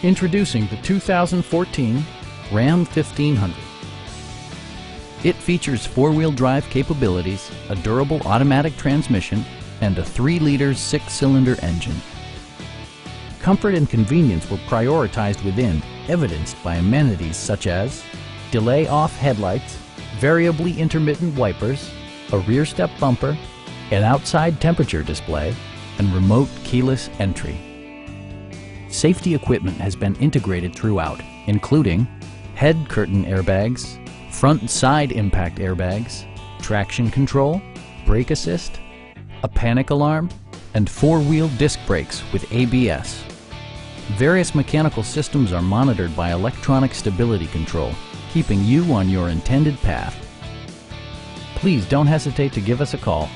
Introducing the 2014 Ram 1500. It features four-wheel drive capabilities, a durable automatic transmission, and a 3-liter 6-cylinder engine. Comfort and convenience were prioritized within, evidenced by amenities such as delay-off headlights, variably intermittent wipers, a rear step bumper, an outside temperature display, and remote keyless entry. Safety equipment has been integrated throughout, including head curtain airbags, front and side impact airbags, traction control, brake assist, a panic alarm, and 4-wheel disc brakes with ABS. Various mechanical systems are monitored by electronic stability control, keeping you on your intended path. Please don't hesitate to give us a call.